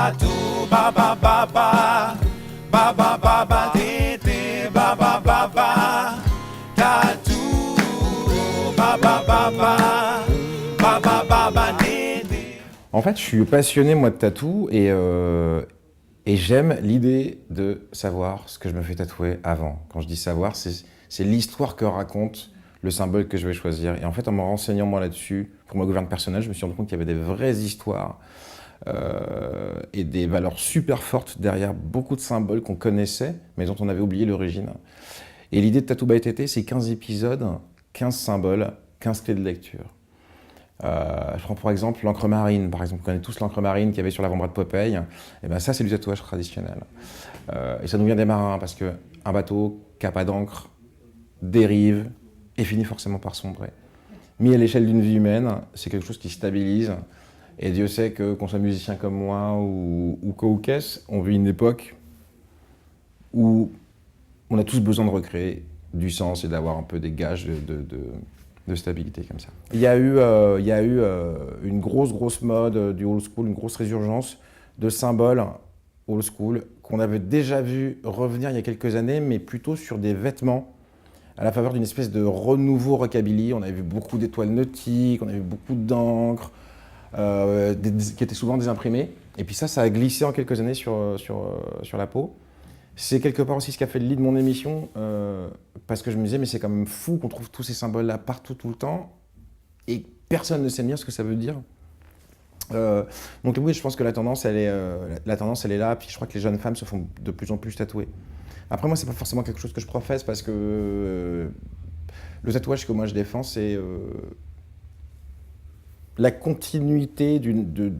Tatou, ba ba ba ba, ba ba ba ba tété, ba ba ba ba. Tatou, ba ba ba ba, ba ba ba ba tété. En fait, je suis passionné moi de tatou et j'aime l'idée de savoir ce que je me fais tatouer avant. Quand je dis savoir, c'est l'histoire que raconte le symbole que je vais choisir. Et en fait, en me renseignant moi là-dessus, pour ma gouverne personnelle, je me suis rendu compte qu'il y avait des vraies histoires et des valeurs super fortes derrière beaucoup de symboles qu'on connaissait, mais dont on avait oublié l'origine. Et l'idée de Tattoo by TT, c'est 15 épisodes, 15 symboles, 15 clés de lecture. Je prends pour exemple l'encre marine, par exemple, on connaît tous l'encre marine qu'il y avait sur l'avant-bras de Popeye, et ben ça c'est du tatouage traditionnel. Et ça nous vient des marins, parce qu'un bateau qui n'a pas d'encre dérive et finit forcément par sombrer. Mis à l'échelle d'une vie humaine, c'est quelque chose qui stabilise, et Dieu sait que, qu'on soit musicien comme moi ou qu'est-ce, on vit une époque où on a tous besoin de recréer du sens et d'avoir un peu des gages de stabilité comme ça. Il y a eu une grosse mode du old school, une grosse résurgence de symboles old school qu'on avait déjà vu revenir il y a quelques années, mais plutôt sur des vêtements à la faveur d'une espèce de renouveau rockabilly. On avait vu beaucoup d'étoiles nautiques, on avait vu beaucoup d'encre, qui étaient souvent désimprimées. Et puis ça a glissé en quelques années sur la peau. C'est quelque part aussi ce qui a fait le lit de mon émission, parce que je me disais, mais c'est quand même fou qu'on trouve tous ces symboles-là partout, tout le temps, et personne ne sait bien ce que ça veut dire. Donc oui, je pense que la tendance, elle est là, puis je crois que les jeunes femmes se font de plus en plus tatouer. Après, moi, c'est pas forcément quelque chose que je professe, parce que le tatouage que moi je défends, c'est la continuité de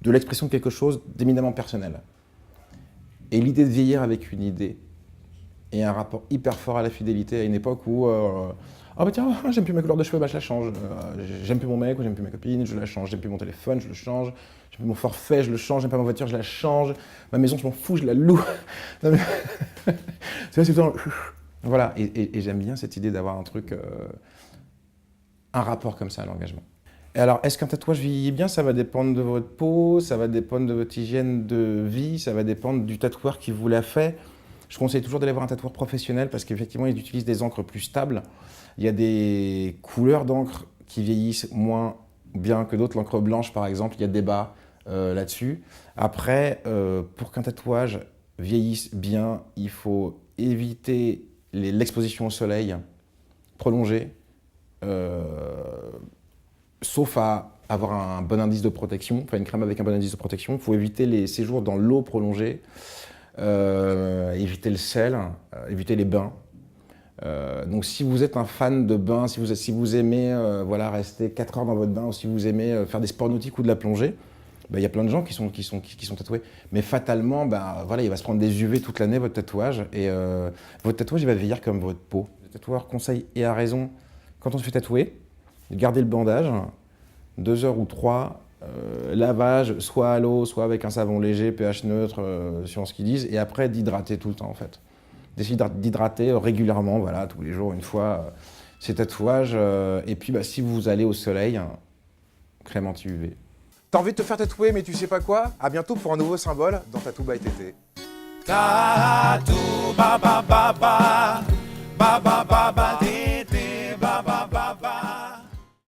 l'expression de quelque chose d'éminemment personnel. Et l'idée de vieillir avec une idée et un rapport hyper fort à la fidélité à une époque où ah bah tiens, j'aime plus ma couleur de cheveux, bah je la change. J'aime plus mon mec ou j'aime plus ma copine, je la change. J'aime plus mon téléphone, je le change. J'aime plus mon forfait, je le change. J'aime pas ma voiture, je la change. Ma maison, je m'en fous, je la loue. Non, mais c'est tout le temps. Voilà, et j'aime bien cette idée d'avoir un truc, un rapport comme ça à l'engagement. Et alors, est-ce qu'un tatouage vieillit bien? Ça va dépendre de votre peau, ça va dépendre de votre hygiène de vie, ça va dépendre du tatoueur qui vous l'a fait. Je conseille toujours d'aller voir un tatoueur professionnel parce qu'effectivement, ils utilisent des encres plus stables. Il y a des couleurs d'encre qui vieillissent moins bien que d'autres. L'encre blanche, par exemple, il y a débat là-dessus. Après, pour qu'un tatouage vieillisse bien, il faut éviter l'exposition au soleil prolongée. Sauf à avoir un bon indice de protection, enfin une crème avec un bon indice de protection. Il faut éviter les séjours dans l'eau prolongée, éviter le sel, éviter les bains. Donc si vous êtes un fan de bain, si vous aimez voilà, rester 4 heures dans votre bain, ou si vous aimez faire des sports nautiques ou de la plongée, il y a plein de gens qui sont tatoués. Mais fatalement, voilà, il va se prendre des UV toute l'année, votre tatouage, et votre tatouage il va vieillir comme votre peau. Le tatoueur conseille, et a raison, quand on se fait tatouer, garder le bandage, 2 heures ou 3, lavage, soit à l'eau, soit avec un savon léger, pH neutre, suivant ce qu'ils disent, et après d'hydrater tout le temps en fait. D'essayer d'hydrater régulièrement, voilà, tous les jours, une fois, ces tatouages. Et puis si vous allez au soleil, crème anti-UV. T'as envie de te faire tatouer mais tu sais pas quoi? À bientôt pour un nouveau symbole dans Tattoo by TT. Tatou, ba ba ba ba, ba ba ba ba.